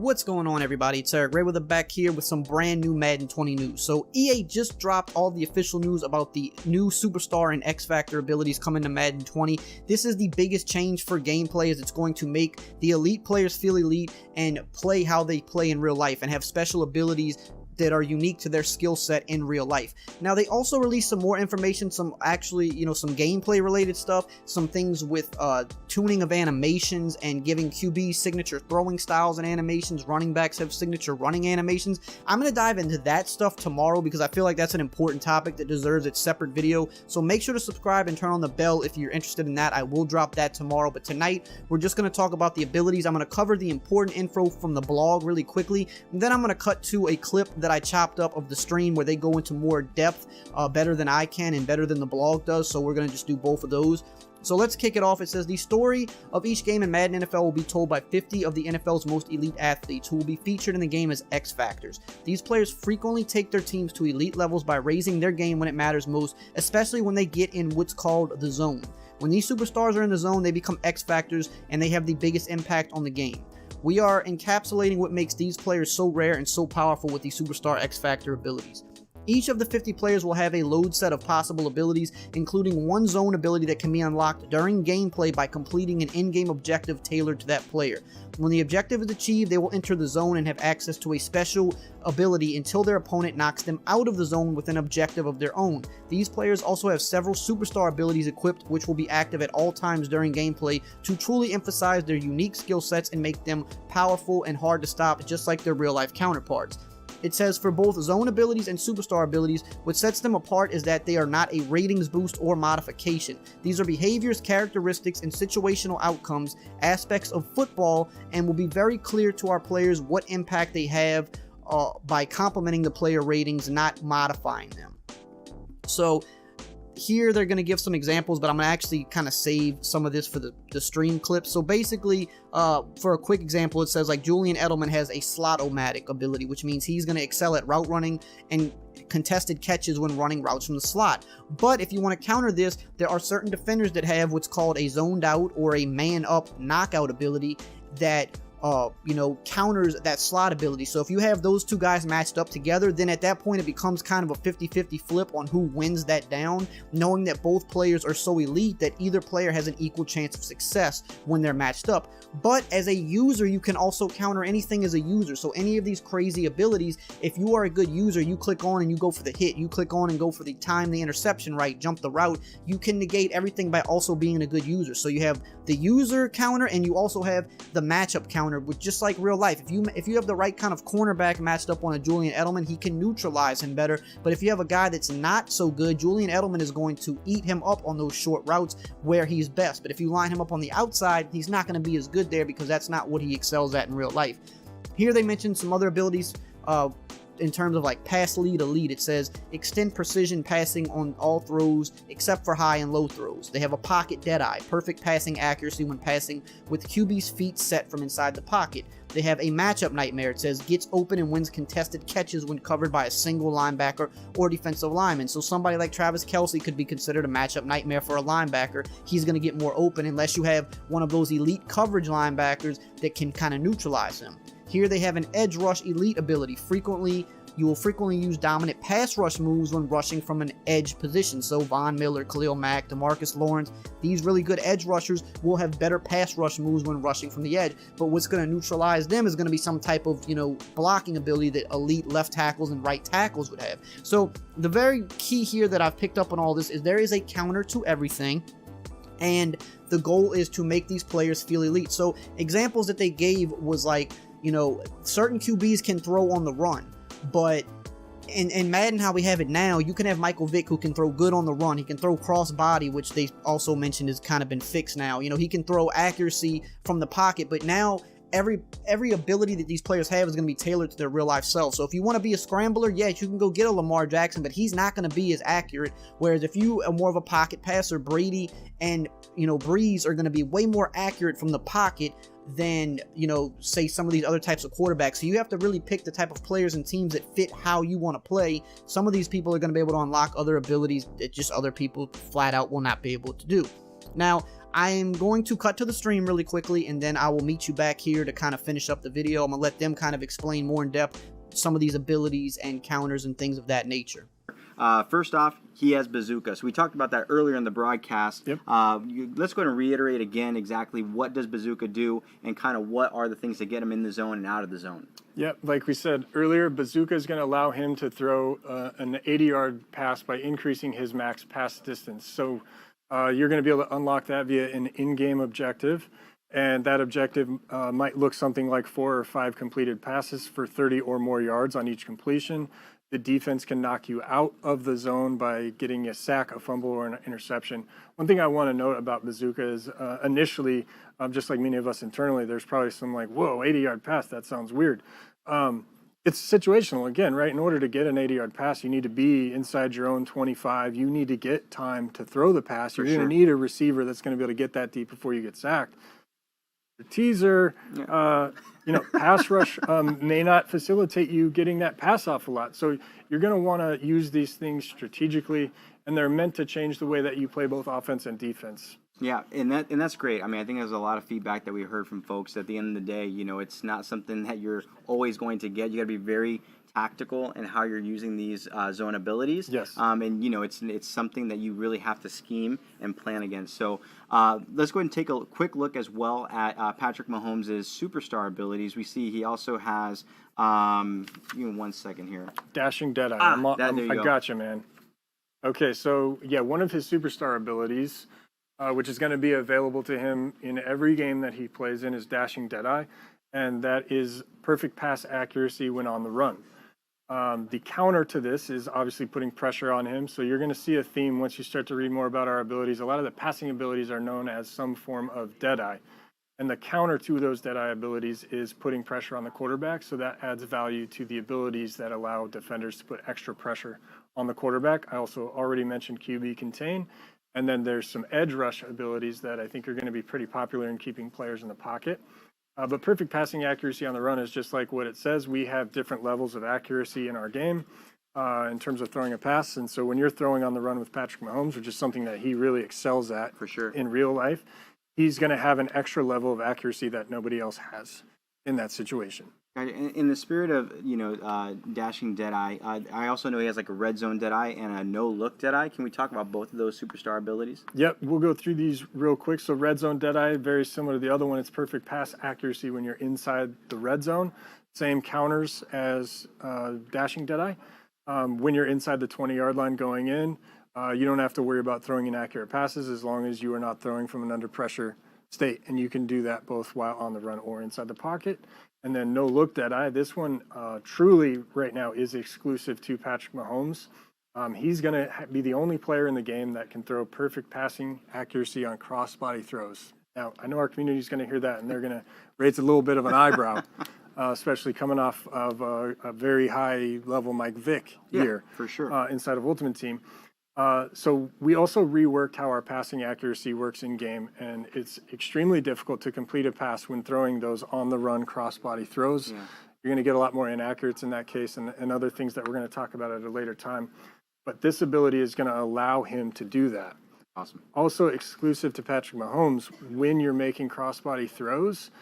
What's going on, everybody? It's EricRayweather back here with some brand new Madden 20 news. So EA just dropped all the official news about the new Superstar and X Factor abilities coming to Madden 20. This is the biggest change for gameplay, as it's going to make the elite players feel elite and play how they play in real life and have special abilities that are unique to their skill set in real life. Now, they also released some more information, some some gameplay related stuff, some things with tuning of animations and giving QBs signature throwing styles and animations. Running backs have signature running animations. I'm going to dive into that stuff tomorrow because I feel like that's an important topic that deserves its separate video. So make sure to subscribe and turn on the bell if you're interested in that. I will drop that tomorrow, but tonight we're just going to talk about the abilities. I'm going to cover the important info from the blog really quickly, and then I'm going to cut to a clip that I chopped up of the stream where they go into more depth, better than I can and better than the blog does. So we're going to just do both of those. So let's kick it off. It says the story of each game in Madden NFL will be told by 50 of the NFL's most elite athletes who will be featured in the game as X Factors. These players frequently take their teams to elite levels by raising their game when it matters most, especially when they get in what's called the zone. When these superstars are in the zone, they become X Factors and they have the biggest impact on the game. We are encapsulating what makes these players so rare and so powerful with the Superstar X Factor abilities. Each of the 50 players will have a load set of possible abilities, including one zone ability that can be unlocked during gameplay by completing an in-game objective tailored to that player. When the objective is achieved, they will enter the zone and have access to a special ability until their opponent knocks them out of the zone with an objective of their own. These players also have several superstar abilities equipped, which will be active at all times during gameplay to truly emphasize their unique skill sets and make them powerful and hard to stop, just like their real-life counterparts. It says for both zone abilities and superstar abilities, what sets them apart is that they are not a ratings boost or modification. These are behaviors, characteristics, and situational outcomes, aspects of football, and will be very clear to our players what impact they have by complementing the player ratings, not modifying them. So here they're going to give some examples, but I'm going to actually kind of save some of this for the stream clips. So basically, for a quick example, it says like Julian Edelman has a slot-o-matic ability, which means he's going to excel at route running and contested catches when running routes from the slot. But if you want to counter this, there are certain defenders that have what's called a zoned out or a man-up knockout ability that counters that slot ability. So if you have those two guys matched up together, then at that point it becomes kind of a 50-50 flip on who wins that down, knowing that both players are so elite that either player has an equal chance of success when they're matched up. But as a user, you can also counter anything as a user. So any of these crazy abilities, if you are a good user, you click on and you go for the hit, you click on and go for the time the interception right, jump the route, you can negate everything by also being a good user. So you have the user counter and you also have the matchup counter, with just like real life. If you have the right kind of cornerback matched up on a Julian Edelman, he can neutralize him better. But if you have a guy that's not so good, Julian Edelman is going to eat him up on those short routes where he's best. But if you line him up on the outside, he's not going to be as good there because that's not what he excels at in real life. Here they mentioned some other abilities in terms of like pass lead elite. It says extend precision passing on all throws except for high and low throws. They have a pocket deadeye, perfect passing accuracy when passing with QB's feet set from inside the pocket. They have a matchup nightmare. It says gets open and wins contested catches when covered by a single linebacker or defensive lineman. So somebody like Travis Kelce could be considered a matchup nightmare for a linebacker. He's going to get more open unless you have one of those elite coverage linebackers that can kind of neutralize him. Here they have an edge rush elite ability. You will frequently use dominant pass rush moves when rushing from an edge position. So Von Miller, Khalil Mack, DeMarcus Lawrence, these really good edge rushers will have better pass rush moves when rushing from the edge. But what's going to neutralize them is going to be some type of, blocking ability that elite left tackles and right tackles would have. So the very key here that I've picked up on all this is there is a counter to everything. And the goal is to make these players feel elite. So examples that they gave was like, certain QBs can throw on the run, but in Madden, how we have it now, you can have Michael Vick who can throw good on the run. He can throw cross body, which they also mentioned has kind of been fixed now. He can throw accuracy from the pocket, but now every ability that these players have is going to be tailored to their real life self. So if you want to be a scrambler, yes, you can go get a Lamar Jackson, but he's not going to be as accurate. Whereas if you are more of a pocket passer, Brady and Breeze are going to be way more accurate from the pocket than, say some of these other types of quarterbacks. So you have to really pick the type of players and teams that fit how you want to play. Some of these people are going to be able to unlock other abilities that just other people flat out will not be able to do. Now, I am going to cut to the stream really quickly, and then I will meet you back here to kind of finish up the video. I'm going to let them kind of explain more in depth some of these abilities and counters and things of that nature. First off, he has Bazooka. So we talked about that earlier in the broadcast. Yep. Let's go ahead and reiterate again exactly what does Bazooka do and kind of what are the things that get him in the zone and out of the zone. Yep, like we said earlier, Bazooka is going to allow him to throw an 80-yard pass by increasing his max pass distance. So you're going to be able to unlock that via an in-game objective. And that objective might look something like 4 or 5 completed passes for 30 or more yards on each completion. The defense can knock you out of the zone by getting a sack, a fumble, or an interception. One thing I want to note about Bazooka is initially, just like many of us internally, there's probably some like, whoa, 80-yard pass, that sounds weird. It's situational again, right? In order to get an 80-yard pass, you need to be inside your own 25. You need to get time to throw the pass. You're going to need a receiver that's going to be able to get that deep before you get sacked. The teaser, pass rush may not facilitate you getting that pass off a lot. So you're going to want to use these things strategically, and they're meant to change the way that you play both offense and defense. Yeah, and that's great. I mean, I think there's a lot of feedback that we heard from folks. At the end of the day, it's not something that you're always going to get. You got to be very tactical in how you're using these zone abilities. Yes. And it's something that you really have to scheme and plan against. So let's go ahead and take a quick look as well at Patrick Mahomes' superstar abilities. We see he also has, give me 1 second here. Dashing Deadeye. I got you, man. Okay, so yeah, one of his superstar abilities, which is going to be available to him in every game that he plays in, is Dashing Deadeye, and that is perfect pass accuracy when on the run. The counter to this is obviously putting pressure on him. So you're going to see a theme once you start to read more about our abilities. A lot of the passing abilities are known as some form of Deadeye. And the counter to those Deadeye abilities is putting pressure on the quarterback. So that adds value to the abilities that allow defenders to put extra pressure on the quarterback. I also already mentioned QB Contain. And then there's some edge rush abilities that I think are going to be pretty popular in keeping players in the pocket. But perfect passing accuracy on the run is just like what it says. We have different levels of accuracy in our game in terms of throwing a pass. And so when you're throwing on the run with Patrick Mahomes, which is something that he really excels at for sure in real life, he's going to have an extra level of accuracy that nobody else has in that situation. In the spirit of, Dashing Deadeye, I also know he has like a red zone Deadeye and a no-look Deadeye. Can we talk about both of those superstar abilities? Yep, we'll go through these real quick. So red zone Deadeye, very similar to the other one. It's perfect pass accuracy when you're inside the red zone. Same counters as Dashing Deadeye. When you're inside the 20-yard line going in, you don't have to worry about throwing inaccurate passes as long as you are not throwing from an under pressure state. And you can do that both while on the run or inside the pocket. And then no look Deadeye. This one truly right now is exclusive to Patrick Mahomes. He's going to be the only player in the game that can throw perfect passing accuracy on cross-body throws. Now, I know our community is going to hear that, and they're going to raise a little bit of an eyebrow, especially coming off of a very high-level Mike Vick year for sure. Inside of Ultimate Team. So we also reworked how our passing accuracy works in game, and it's extremely difficult to complete a pass when throwing those on-the-run cross-body throws. Yeah. You're going to get a lot more inaccurates in that case and other things that we're going to talk about at a later time. But this ability is going to allow him to do that. Awesome. Also exclusive to Patrick Mahomes, when you're making cross-body throws,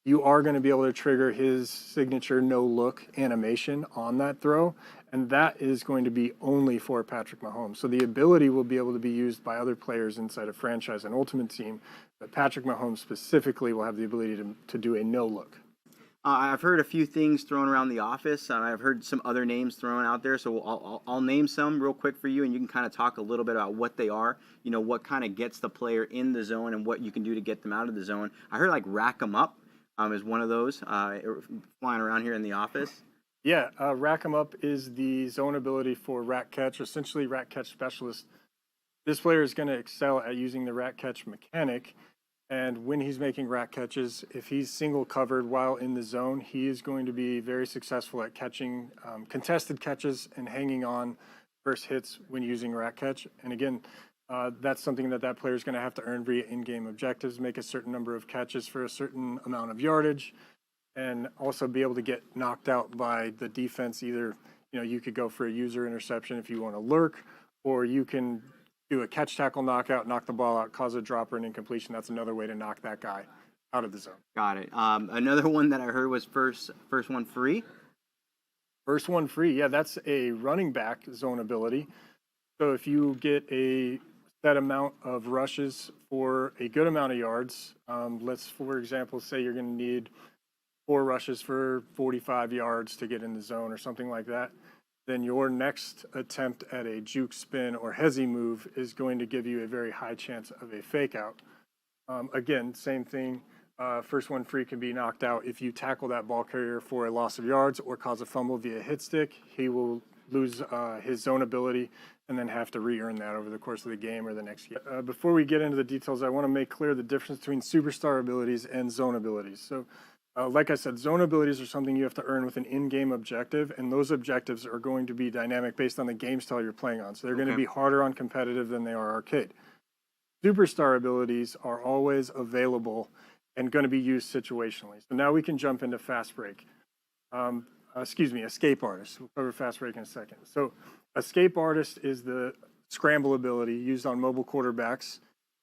you are going to be able to trigger his signature no-look animation on that throw. And that is going to be only for Patrick Mahomes. So the ability will be able to be used by other players inside a franchise and Ultimate Team, but Patrick Mahomes specifically will have the ability to do a no-look. I've heard a few things thrown around the office. I've heard some other names thrown out there, so I'll name some real quick for you, and you can kind of talk a little bit about what they are, what kind of gets the player in the zone and what you can do to get them out of the zone. I heard like Rack 'em Up is one of those flying around here in the office. Yeah, Rack 'em Up is the zone ability for rack catch, essentially rack catch specialist. This player is going to excel at using the rack catch mechanic, and when he's making rack catches, if he's single covered while in the zone, he is going to be very successful at catching contested catches and hanging on first hits when using rack catch. And again, that's something that player is going to have to earn via in-game objectives, make a certain number of catches for a certain amount of yardage, and also be able to get knocked out by the defense. Either, you could go for a user interception if you want to lurk, or you can do a catch tackle knockout, knock the ball out, cause a drop or an incompletion. That's another way to knock that guy out of the zone. Got it. Another one that I heard was first one free. First one free. Yeah, that's a running back zone ability. So if you get a set amount of rushes for a good amount of yards, let's, for example, say you're going to need 4 rushes for 45 yards to get in the zone or something like that, then your next attempt at a juke spin or hezi move is going to give you a very high chance of a fake out. Again, same thing. First one free can be knocked out if you tackle that ball carrier for a loss of yards or cause a fumble via hit stick. He will lose his zone ability and then have to re-earn that over the course of the game or the next game. Before we get into the details, I want to make clear the difference between superstar abilities and zone abilities. So like I said, zone abilities are something you have to earn with an in-game objective, and those objectives are going to be dynamic based on the game style you're playing on. So they're going to be harder on competitive than they are arcade. Superstar abilities are always available and going to be used situationally. So now we can jump into fast break. Escape artist. We'll cover fast break in a second. So escape artist is the scramble ability used on mobile quarterbacks.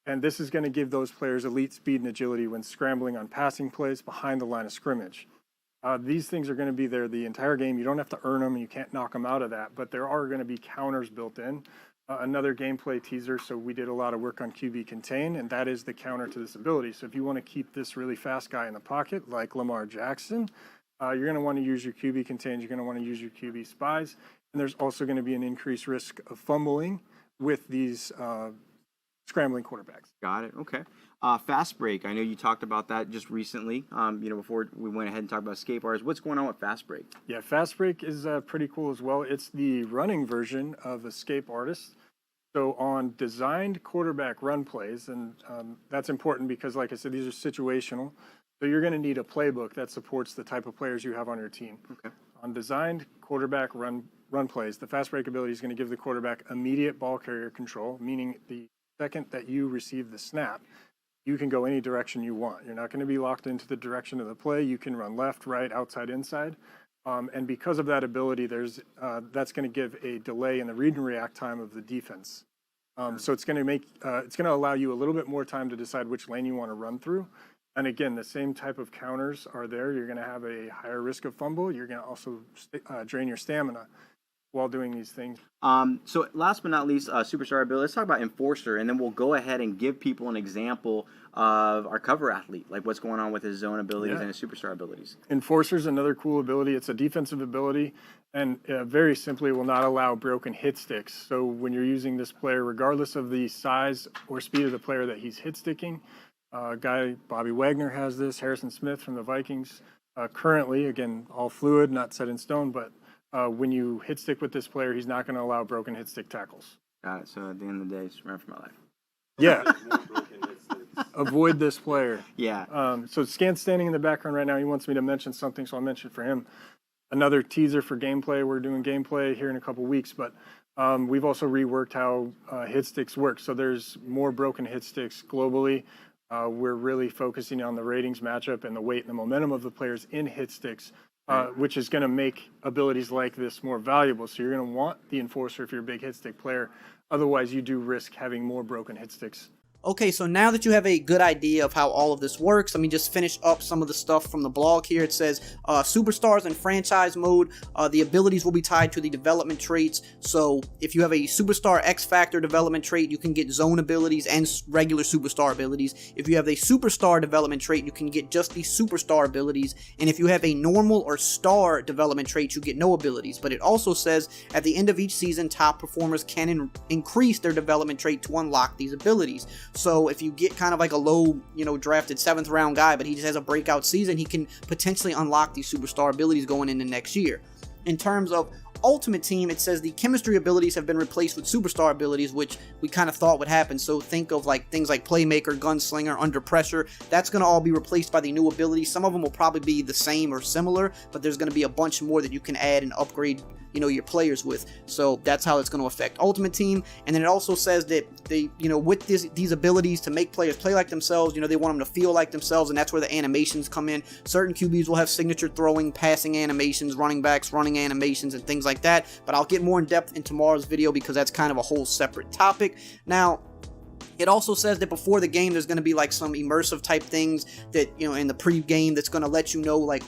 And this is going to give those players elite speed and agility when scrambling on passing plays behind the line of scrimmage. These things are going to be there the entire game. You don't have to earn them and you can't knock them out of that, but there are going to be counters built in. Another gameplay teaser, so we did a lot of work on QB contain, and that is the counter to this ability. So if you want to keep this really fast guy in the pocket, like Lamar Jackson, you're going to want to use your QB contains, you're going to want to use your QB spies, and there's also going to be an increased risk of fumbling with these scrambling quarterbacks. Got it. Okay. Fast break. I know you talked about that just recently. Before we went ahead and talked about escape artists. What's going on with fast break? Yeah, fast break is pretty cool as well. It's the running version of escape artist. So on designed quarterback run plays, and that's important because, like I said, these are situational. So you're going to need a playbook that supports the type of players you have on your team. Okay. On designed quarterback run plays, the fast break ability is going to give the quarterback immediate ball carrier control, meaning the second that you receive the snap, you can go any direction you want. You're not going to be locked into the direction of the play. You can run left, right, outside, inside. And because of that ability, that's going to give a delay in the read and react time of the defense. So it's going to allow you a little bit more time to decide which lane you want to run through. And again, the same type of counters are there. You're going to have a higher risk of fumble. You're going to also drain your stamina while doing these things. So last but not least, superstar ability. Let's talk about enforcer, and then we'll go ahead and give people an example of our cover athlete, like what's going on with his zone abilities and his superstar abilities. Enforcer is another cool ability. It's a defensive ability, and very simply will not allow broken hit sticks. So when you're using this player, regardless of the size or speed of the player that he's hit sticking, guy Bobby Wagner has this, Harrison Smith from the Vikings. Currently, again, all fluid, not set in stone, but when you hit stick with this player, he's not going to allow broken hit stick tackles. Got it. So at the end of the day, just run for my life. Yeah. Avoid this player. Yeah. So Scan's standing in the background right now. He wants me to mention something, so I'll mention it for him. Another teaser for gameplay. We're doing gameplay here in a couple weeks, but we've also reworked how hit sticks work. So there's more broken hit sticks globally. We're really focusing on the ratings matchup and the weight and the momentum of the players in hit sticks, which is going to make abilities like this more valuable. So you're going to want the enforcer if you're a big hit stick player. Otherwise, you do risk having more broken hit sticks. Okay, so now that you have a good idea of how all of this works, let me just finish up some of the stuff from the blog here. It says superstars in franchise mode, the abilities will be tied to the development traits. So if you have a superstar X Factor development trait, you can get zone abilities and regular superstar abilities. If you have a superstar development trait, you can get just the superstar abilities. And if you have a normal or star development trait, you get no abilities. But it also says at the end of each season, top performers can increase their development trait to unlock these abilities. So if you get kind of like a low, drafted 7th round guy, but he just has a breakout season, he can potentially unlock these superstar abilities going into next year. In terms of Ultimate Team, it says the chemistry abilities have been replaced with superstar abilities, which we kind of thought would happen. So think of like things like Playmaker, Gunslinger, Under Pressure. That's going to all be replaced by the new abilities. Some of them will probably be the same or similar, but there's going to be a bunch more that you can add and upgrade your players with. So that's how it's going to affect Ultimate Team. And then it also says that they, with these abilities to make players play like themselves, they want them to feel like themselves, and that's where the animations come in. Certain QBs will have signature throwing, passing animations, running backs, running animations, and things like like that, but I'll get more in depth in tomorrow's video because that's kind of a whole separate topic. Now, it also says that before the game, there's going to be like some immersive type things that, you know, in the pre-game that's going to let you know like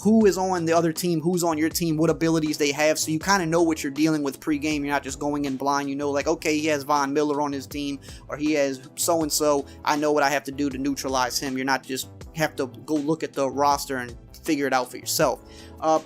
who is on the other team, who's on your team, what abilities they have, so you kind of know what you're dealing with pre-game. You're not just going in blind. You know, like, okay, he has Von Miller on his team, or he has so-and-so. I know what I have to do to neutralize him. You're not just have to go look at the roster and figure it out for yourself.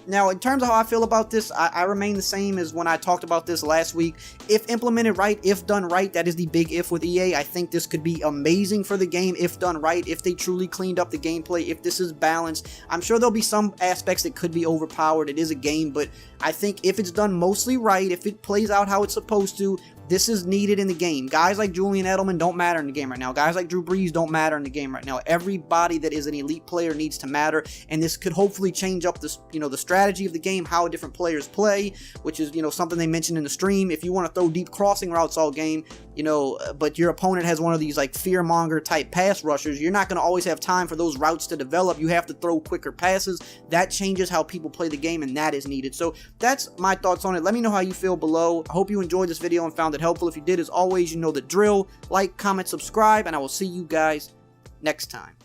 Now, in terms of how I feel about this, I remain the same as when I talked about this last week. If implemented right, if done right, that is the big if with EA. I think this could be amazing for the game if done right, if they truly cleaned up the gameplay, if this is balanced. I'm sure there'll be some aspects that could be overpowered. It is a game, but I think if it's done mostly right, if it plays out how it's supposed to, this is needed in the game. Guys like Julian Edelman don't matter in the game right now. Guys like Drew Brees don't matter in the game right now. Everybody that is an elite player needs to matter, and this could hopefully change up this, you know, the strategy of the game, how different players play, which is, you know, something they mentioned in the stream. If you want to throw deep crossing routes all game, you know, but your opponent has one of these like fearmonger type pass rushers, you're not going to always have time for those routes to develop. You have to throw quicker passes. That changes how people play the game, and that is needed. So that's my thoughts on it. Let me know how you feel below. I hope you enjoyed this video and found it helpful. If you did, as always, you know the drill. Like, comment, subscribe, and I will see you guys next time.